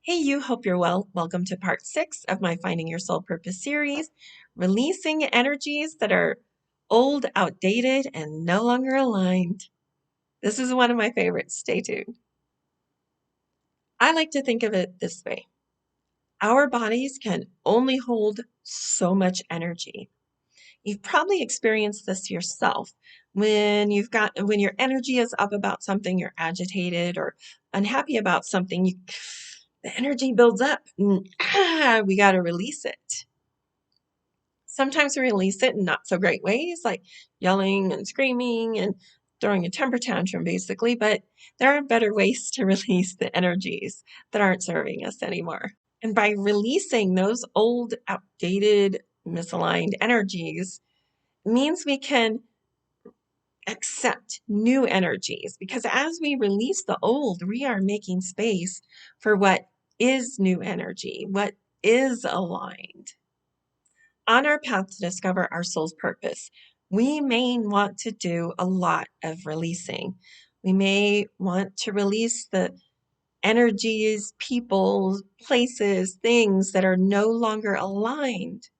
Hey, you, hope you're well. Welcome to part 6 of my Finding Your Soul Purpose series, releasing energies that are old, outdated, and no longer aligned. This is one of my favorites. Stay tuned. I like to think of it this way. Our bodies can only hold so much energy. You've probably experienced this yourself. When your energy is up about something, you're agitated or unhappy about something, the energy builds up. We got to release it. Sometimes we release it in not so great ways, like yelling and screaming and throwing a temper tantrum, basically. But there are better ways to release the energies that aren't serving us anymore. And by releasing those old, outdated, misaligned energies, means we can accept new energies, because as we release the old, we are making space for what is new energy, what is aligned. On our path to discover our soul's purpose, we may want to do a lot of releasing. We may want to release the energies, people, places, things that are no longer aligned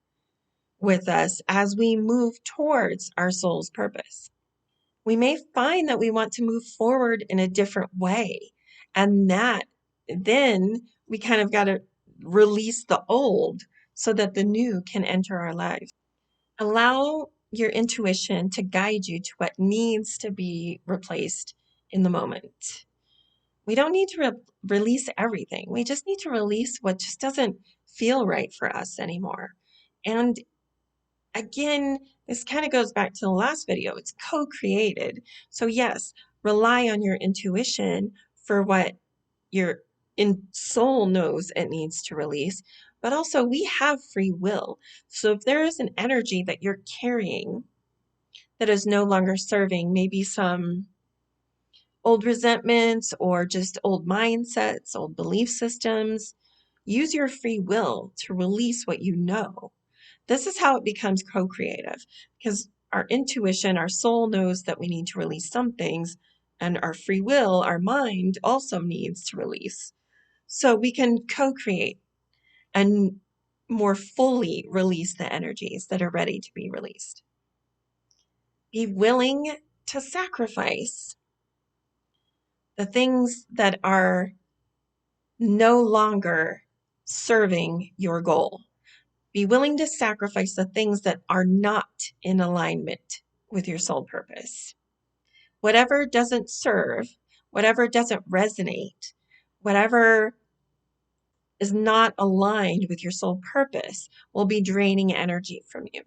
with us as we move towards our soul's purpose. We may find that we want to move forward in a different way. And that then we kind of got to release the old so that the new can enter our lives. Allow your intuition to guide you to what needs to be replaced in the moment. We don't need to release everything. We just need to release what just doesn't feel right for us anymore. And again, this kind of goes back to the last video. It's co-created. So yes, rely on your intuition for what your soul knows it needs to release, but also we have free will. So if there is an energy that you're carrying that is no longer serving, maybe some old resentments or just old mindsets, old belief systems, use your free will to release what you know. This is how it becomes co-creative, because our intuition, our soul knows that we need to release some things, and our free will, our mind also needs to release. So we can co-create and more fully release the energies that are ready to be released. Be willing to sacrifice the things that are no longer serving your goal. Be willing to sacrifice the things that are not in alignment with your soul purpose. Whatever doesn't serve, whatever doesn't resonate, whatever is not aligned with your soul purpose will be draining energy from you.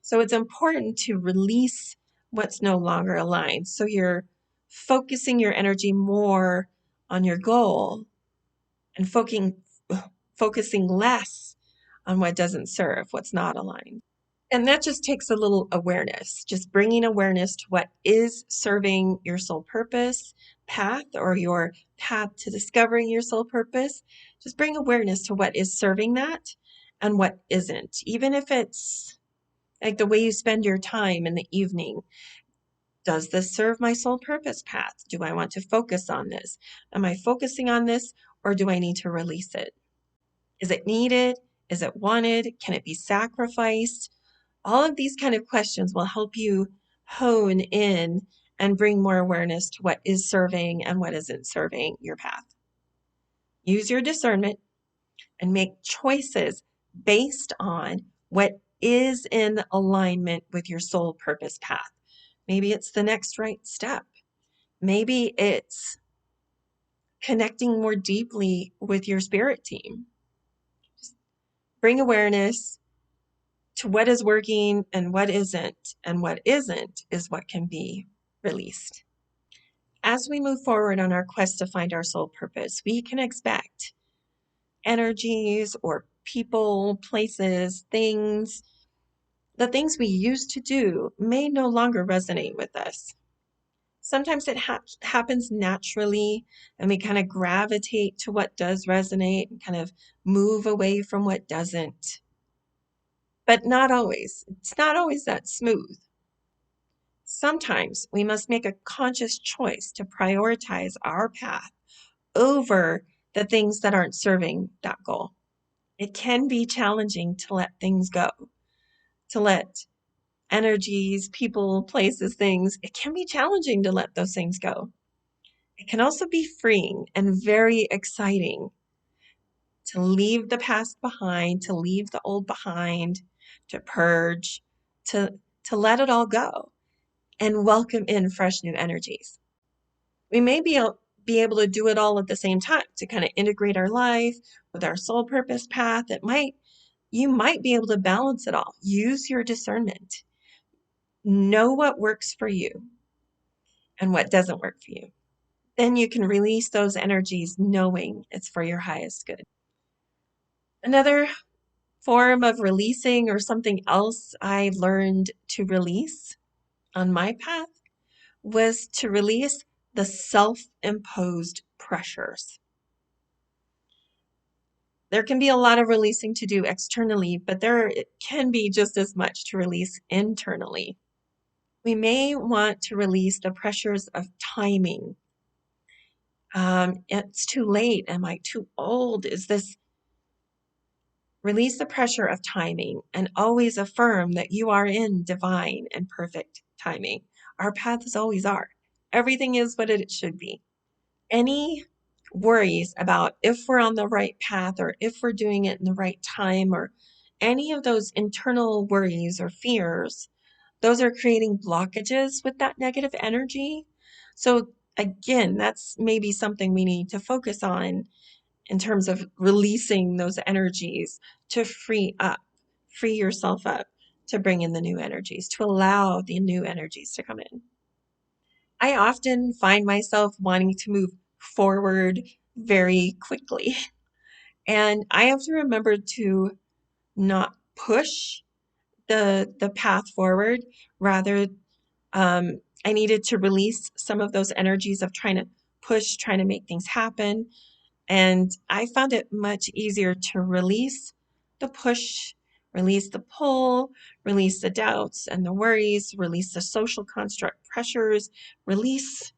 So it's important to release what's no longer aligned. So you're focusing your energy more on your goal and focusing less on what doesn't serve, what's not aligned. And that just takes a little awareness, just bringing awareness to what is serving your soul purpose path or your path to discovering your soul purpose. Just bring awareness to what is serving that and what isn't. Even if it's like the way you spend your time in the evening. Does this serve my soul purpose path? Do I want to focus on this? Am I focusing on this, or do I need to release it? Is it needed? Is it wanted? Can it be sacrificed? All of these kind of questions will help you hone in and bring more awareness to what is serving and what isn't serving your path. Use your discernment and make choices based on what is in alignment with your soul purpose path. Maybe it's the next right step. Maybe it's connecting more deeply with your spirit team. Just bring awareness to what is working and what isn't is what can be released. As we move forward on our quest to find our soul purpose, we can expect energies or people, places, things. The things we used to do may no longer resonate with us. Sometimes it happens naturally, and we kind of gravitate to what does resonate and kind of move away from what doesn't. But not always. It's not always that smooth. Sometimes we must make a conscious choice to prioritize our path over the things that aren't serving that goal. It can be challenging to let things go, to let energies, people, places, things, it can be challenging to let those things go. It can also be freeing and very exciting to leave the past behind, to leave the old behind, to purge, to let it all go and welcome in fresh new energies. We may be able to do it all at the same time to kind of integrate our life with our soul purpose path. You might be able to balance it all. Use your discernment. Know what works for you and what doesn't work for you. Then you can release those energies knowing it's for your highest good. Another form of releasing, or something else I learned to release on my path, was to release the self-imposed pressures. There can be a lot of releasing to do externally, but there can be just as much to release internally. We may want to release the pressures of timing. It's too late. Am I too old? Release the pressure of timing and always affirm that you are in divine and perfect timing. Our paths always are. Everything is what it should be. Any worries about if we're on the right path or if we're doing it in the right time, or any of those internal worries or fears, those are creating blockages with that negative energy. So again, that's maybe something we need to focus on in terms of releasing those energies to free yourself up to bring in the new energies, to allow the new energies to come in. I often find myself wanting to move forward very quickly. And I have to remember to not push the path forward. Rather, I needed to release some of those energies of trying to push, trying to make things happen. And I found it much easier to release the push, release the pull, release the doubts and the worries, release the social construct pressures, release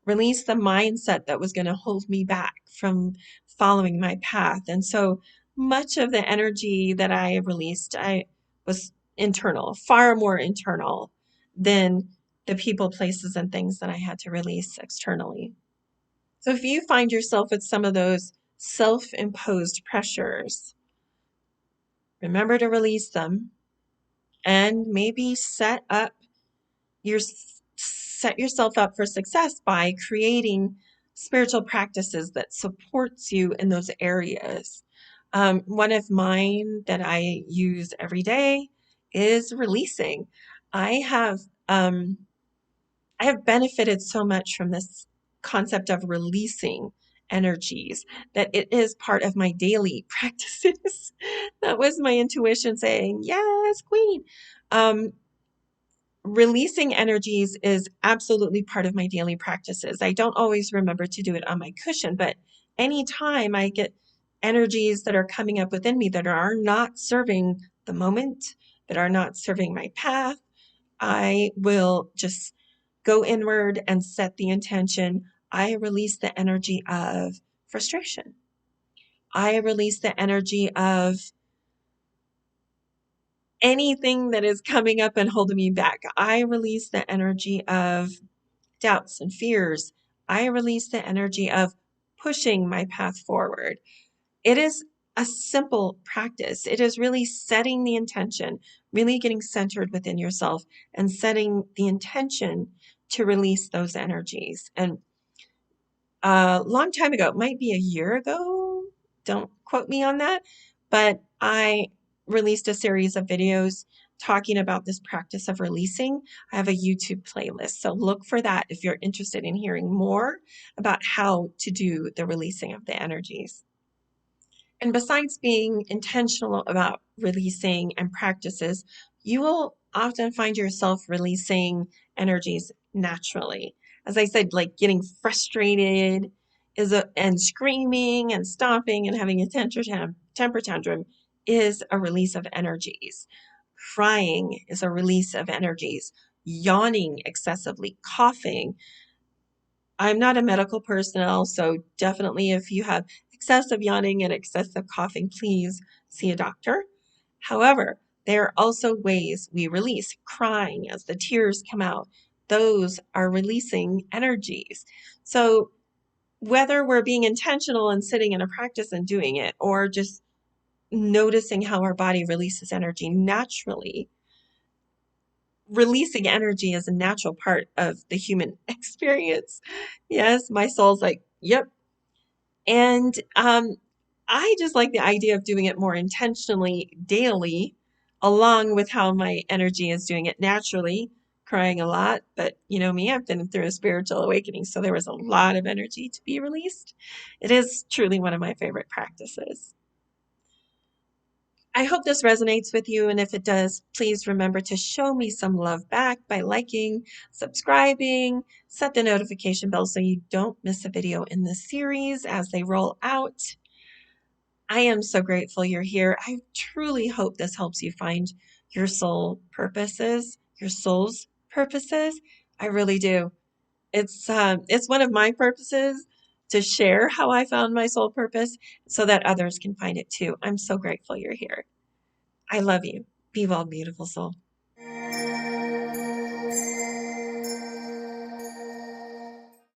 the mindset that was going to hold me back from following my path. And so much of the energy that I released, I was internal, far more internal than the people, places, and things that I had to release externally. So if you find yourself with some of those self-imposed pressures, remember to release them and maybe set yourself up for success by creating spiritual practices that supports you in those areas. One of mine that I use every day is releasing. I have benefited so much from this concept of releasing energies that it is part of my daily practices. That was my intuition saying, yes, queen. Releasing energies is absolutely part of my daily practices. I don't always remember to do it on my cushion, but anytime I get energies that are coming up within me that are not serving the moment, that are not serving my path, I will just go inward and set the intention. I release the energy of frustration. I release the energy of anything that is coming up and holding me back. I release the energy of doubts and fears. I release the energy of pushing my path forward. It is a simple practice. It is really setting the intention, really getting centered within yourself and setting the intention to release those energies. And a long time ago, it might be a year ago, don't quote me on that, but I released a series of videos talking about this practice of releasing. I have a YouTube playlist, so look for that if you're interested in hearing more about how to do the releasing of the energies. And besides being intentional about releasing and practices, you will often find yourself releasing energies naturally. As I said, like getting frustrated and screaming and stomping and having a temper tantrum is a release of energies. Crying is a release of energies. Yawning excessively, coughing, I'm not a medical personnel, so definitely if you have excessive yawning and excessive coughing, please see a doctor. However, there are also ways we release crying as the tears come out. Those are releasing energies. So whether we're being intentional and sitting in a practice and doing it, or just noticing how our body releases energy naturally, releasing energy is a natural part of the human experience. Yes, my soul's like, yep. And I just like the idea of doing it more intentionally daily, along with how my energy is doing it naturally, crying a lot. But you know me, I've been through a spiritual awakening, so there was a lot of energy to be released. It is truly one of my favorite practices. I hope this resonates with you, and if it does, please remember to show me some love back by liking, subscribing, set the notification bell so you don't miss a video in this series as they roll out. I am so grateful you're here. I truly hope this helps you find your your soul's purposes. I really do. It's one of my purposes to share how I found my soul purpose so that others can find it too. I'm so grateful you're here. I love you. Be well, beautiful soul.